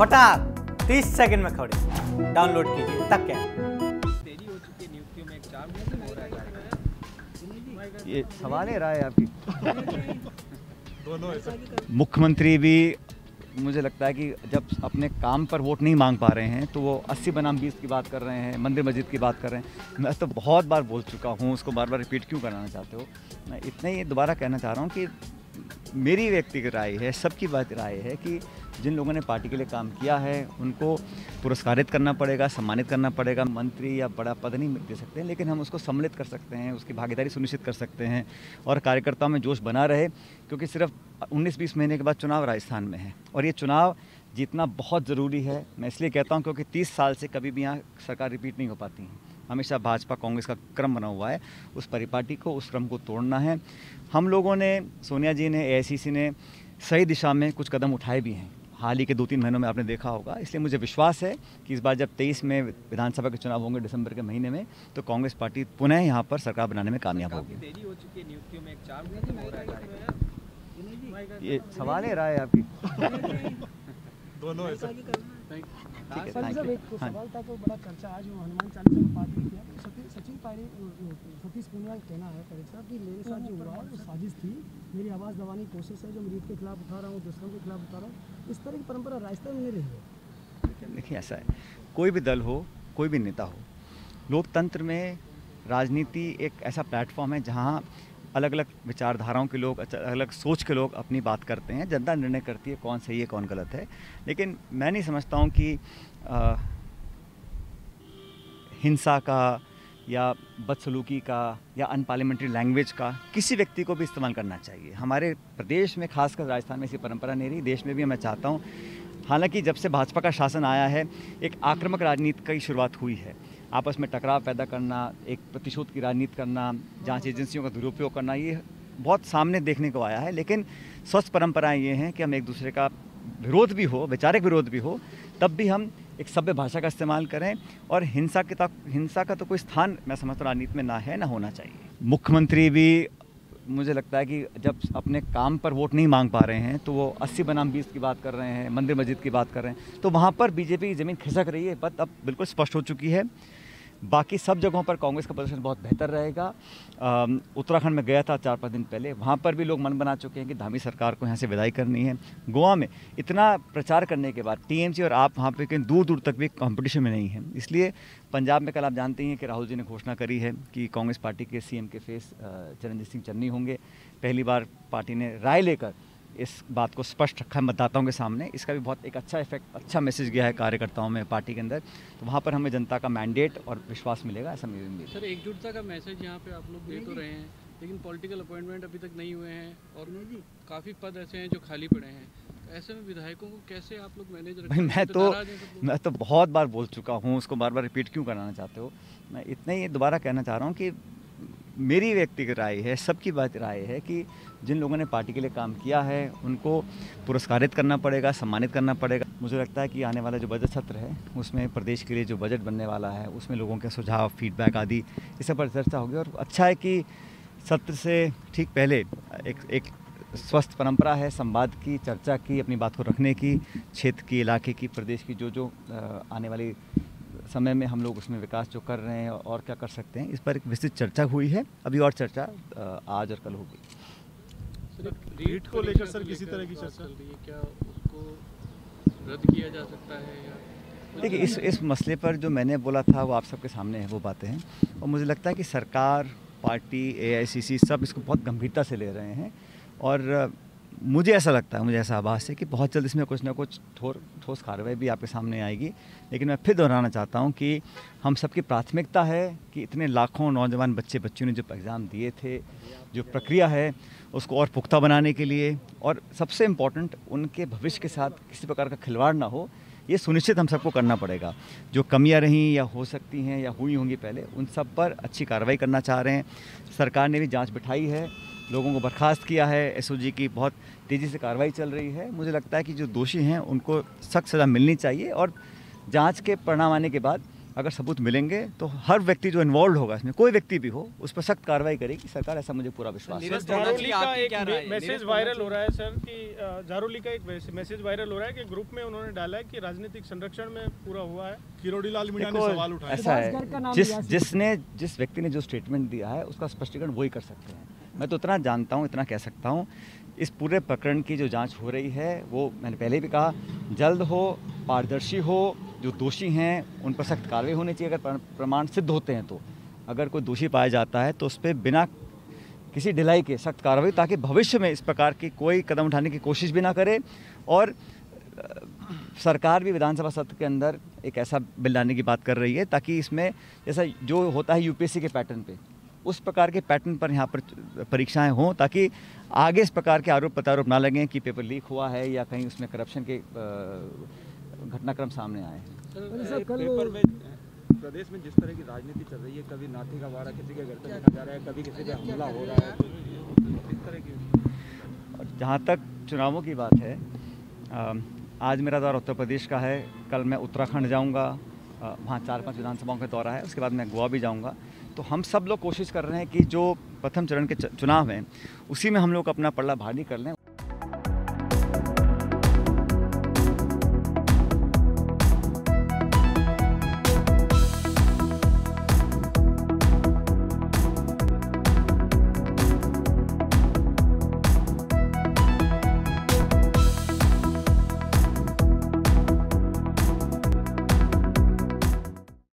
फटाक 30 सेकंड में खबरें डाउनलोड कीजिए। तक क्या देरी हो चुकी है नियुक्तियों में, एक 4 महीने हो रहा है कार्यक्रम। ये सवाल है राय आपकी। दोनों ऐसा मुख्यमंत्री भी मुझे लगता है कि जब अपने काम पर वोट नहीं मांग पा रहे हैं तो वो 80 बनाम 20 की बात कर रहे हैं, मंदिर मस्जिद की बात कर रहे हैं। मैं तो बहुत बार बोल चुका हूँ, उसको बार बार रिपीट क्यों कराना चाहते हो। मैं इतना ही दोबारा कहना चाह रहा हूँ कि मेरी व्यक्तिगत राय है, सबकी बात राय है कि जिन लोगों ने पार्टी के लिए काम किया है उनको पुरस्कारित करना पड़ेगा, सम्मानित करना पड़ेगा। मंत्री या बड़ा पद नहीं दे सकते हैं, लेकिन हम उसको सम्मिलित कर सकते हैं, उसकी भागीदारी सुनिश्चित कर सकते हैं और कार्यकर्ताओं में जोश बना रहे, क्योंकि सिर्फ 19-20 महीने के बाद चुनाव राजस्थान में है और ये चुनाव जीतना बहुत ज़रूरी है। मैं इसलिए कहता हूँ क्योंकि 30 साल से कभी भी यहाँ सरकार रिपीट नहीं हो पाती है। हमेशा भाजपा कांग्रेस का क्रम बना हुआ है, उस परिपाटी को, उस क्रम को तोड़ना है। हम लोगों ने, सोनिया जी ने, एआईसीसी ने सही दिशा में कुछ कदम उठाए भी हैं हाल ही के 2-3 महीनों में, आपने देखा होगा। इसलिए मुझे विश्वास है कि इस बार जब 23 में विधानसभा के चुनाव होंगे दिसंबर के महीने में, तो कांग्रेस पार्टी पुनः यहाँ पर सरकार बनाने में कामयाब होगी। देरी हो चुकी है नियुक्तियों में, एक 4 महीने हो रहा है कार्यक्रम। ये सवाल है राय आपकी। दोनों ऐसा ठीक है, सर थैंक साहब यू। एक हाँ। सवाल था तो बड़ा चर्चा आज हनुमान चालीसा का पाठ भी किया। सचिन पायलट सतीश पूनिया का कहना है परेड साहब कि मेरे साथ जो हुआ है वो साजिश थी, मेरी आवाज़ दबाने की कोशिश है, जो मरीज के खिलाफ उठा रहा हूँ, दूसरों के खिलाफ उठा रहा हूँ। इस तरह की परंपरा राजस्थान में नहीं रही है। देखिए, ऐसा है, कोई भी दल हो, कोई भी नेता हो, लोकतंत्र में राजनीति एक ऐसा प्लेटफॉर्म है जहाँ अलग अलग विचारधाराओं के लोग, अलग अलग सोच के लोग अपनी बात करते हैं। जनता निर्णय करती है कौन सही है कौन गलत है। लेकिन मैं नहीं समझता हूँ कि हिंसा का या बदसलूकी का या अनपार्लियामेंट्री लैंग्वेज का किसी व्यक्ति को भी इस्तेमाल करना चाहिए। हमारे प्रदेश में, खासकर राजस्थान में ऐसी परंपरा नहीं रही, देश में भी मैं चाहता हूँ। हालांकि जब से भाजपा का शासन आया है, एक आक्रामक राजनीति की शुरुआत हुई है। आपस में टकराव पैदा करना, एक प्रतिशोध की राजनीति करना, जांच एजेंसियों का दुरुपयोग करना, ये बहुत सामने देखने को आया है। लेकिन स्वस्थ परंपराएं ये हैं कि हम एक दूसरे का विरोध भी हो, वैचारिक विरोध भी हो, तब भी हम एक सभ्य भाषा का इस्तेमाल करें और हिंसा का तो कोई स्थान, मैं समझता हूँ, राजनीति में ना है, ना होना चाहिए। मुख्यमंत्री भी मुझे लगता है कि जब अपने काम पर वोट नहीं मांग पा रहे हैं तो वो 80 बनाम 20 की बात कर रहे हैं, मंदिर मस्जिद की बात कर रहे हैं, तो वहाँ पर बीजेपी की ज़मीन खिसक रही है। बात अब बिल्कुल स्पष्ट हो चुकी है। बाकी सब जगहों पर कांग्रेस का प्रदर्शन बहुत बेहतर रहेगा। उत्तराखंड में गया था 4-5 दिन पहले, वहाँ पर भी लोग मन बना चुके हैं कि धामी सरकार को यहाँ से विदाई करनी है। गोवा में इतना प्रचार करने के बाद टीएमसी और आप वहाँ पे कहीं दूर दूर तक भी कंपटीशन में नहीं है। इसलिए पंजाब में कल आप जानते हैं कि राहुल जी ने घोषणा करी है कि कांग्रेस पार्टी के सीएम के फेस चरणजीत सिंह चन्नी होंगे। पहली बार पार्टी ने राय लेकर इस बात को स्पष्ट रखा है मतदाताओं के सामने। इसका भी बहुत एक अच्छा इफेक्ट, अच्छा मैसेज गया है कार्यकर्ताओं में, पार्टी के अंदर। तो वहाँ पर हमें जनता का मैंडेट और विश्वास मिलेगा, ऐसा मेरी उम्मीद है। सर, एकजुटता का मैसेज यहाँ पे आप लोग दे तो रहे हैं, लेकिन पॉलिटिकल अपॉइंटमेंट अभी तक नहीं हुए हैं और काफ़ी पद ऐसे हैं जो खाली पड़े हैं। ऐसे में विधायकों को कैसे आप लोग मैनेज रखें? भाई मैं तो बहुत बार बोल चुका हूँ, उसको बार बार रिपीट क्यों कराना चाहते हो। मैं इतना ही दोबारा कहना चाह रहा हूँ कि मेरी व्यक्तिगत राय है, सबकी बात राय है कि जिन लोगों ने पार्टी के लिए काम किया है उनको पुरस्कारित करना पड़ेगा, सम्मानित करना पड़ेगा। मुझे लगता है कि आने वाला जो बजट सत्र है उसमें प्रदेश के लिए जो बजट बनने वाला है उसमें लोगों के सुझाव, फीडबैक आदि इस सब पर चर्चा होगी। और अच्छा है कि सत्र से ठीक पहले एक स्वस्थ परंपरा है संवाद की, चर्चा की, अपनी बात को रखने की, क्षेत्र की, इलाके की, प्रदेश की, जो आने वाली समय में हम लोग उसमें विकास जो कर रहे हैं और क्या कर सकते हैं, इस पर एक विस्तृत चर्चा हुई है। अभी और चर्चा आज और कल होगी। रीट को लेकर सर किसी तरह की चर्चा चल रही है, क्या उसको रद्द किया जा सकता है? या देखिए, इस मसले पर जो मैंने बोला था वो आप सबके सामने है, वो बातें हैं। और मुझे लगता है कि सरकार, पार्टी, एआईसीसी सब इसको बहुत गंभीरता से ले रहे हैं और मुझे ऐसा लगता है, मुझे ऐसा आभास है कि बहुत जल्द इसमें कुछ ना कुछ ठोस कार्रवाई भी आपके सामने आएगी। लेकिन मैं फिर दोहराना चाहता हूं कि हम सबकी प्राथमिकता है कि इतने लाखों नौजवान बच्चियों ने जो एग्ज़ाम दिए थे, जो प्रक्रिया है उसको और पुख्ता बनाने के लिए, और सबसे इम्पोर्टेंट उनके भविष्य के साथ किसी प्रकार का खिलवाड़ ना हो, ये सुनिश्चित हम सबको करना पड़ेगा। जो कमियां रहीं या हो सकती हैं या हुई होंगी पहले, उन सब पर अच्छी कार्रवाई करना चाह रहे हैं। सरकार ने भी जांच बिठाई है, लोगों को बर्खास्त किया है, एसओजी की बहुत तेज़ी से कार्रवाई चल रही है। मुझे लगता है कि जो दोषी हैं उनको सख्त सज़ा मिलनी चाहिए और जांच के परिणाम आने के बाद अगर सबूत मिलेंगे तो हर व्यक्ति जो इन्वॉल्व होगा इसमें, कोई व्यक्ति भी हो, उस पर सख्त कार्रवाई करेगी सरकार, ऐसा मुझे पूरा विश्वास है। जारोली का एक मैसेज वायरल हो रहा है सर कि जारोली का एक मैसेज वायरल हो रहा है कि ग्रुप में उन्होंने डाला है कि राजनीतिक संरक्षण में पूरा हुआ है। किरोड़ीलाल मीणा ने सवाल उठाया। ऐसा है, जिस व्यक्ति ने जो स्टेटमेंट दिया है उसका स्पष्टीकरण वही कर सकते हैं। मैं तो इतना जानता हूँ, इतना कह सकता हूँ, इस पूरे प्रकरण की जो जांच हो रही है वो मैंने पहले भी कहा जल्द हो, पारदर्शी हो, जो दोषी हैं उन पर सख्त कार्रवाई होनी चाहिए। अगर प्रमाण सिद्ध होते हैं तो, अगर कोई दोषी पाया जाता है तो उस पर बिना किसी ढिलाई के सख्त कार्रवाई, ताकि भविष्य में इस प्रकार की कोई कदम उठाने की कोशिश भी ना करे। और सरकार भी विधानसभा सत्र के अंदर एक ऐसा बिल लाने की बात कर रही है ताकि इसमें जैसा जो होता है यूपीएससी के पैटर्न पे, उस प्रकार के पैटर्न पर यहाँ पर परीक्षाएं हों, ताकि आगे इस प्रकार के आरोप प्रत्यारोप ना लगें कि पेपर लीक हुआ है या कहीं उसमें करप्शन के घटनाक्रम सामने आए। पेपर में प्रदेश में जिस तरह की राजनीति चल रही है, कभी नाथी का वारा किसी के घर पे देखा जा रहा है, कभी किसी पे हमला हो रहा है, तो इस तरह की। जहाँ तक चुनावों की बात है, आज मेरा दौरा उत्तर प्रदेश का है, कल मैं उत्तराखंड जाऊँगा, वहाँ 4-5 विधानसभाओं का दौरा है, उसके बाद मैं गोवा भी जाऊँगा। तो हम सब लोग कोशिश कर रहे हैं कि जो प्रथम चरण के चुनाव हैं उसी में हम लोग अपना पल्ला भारी कर लें।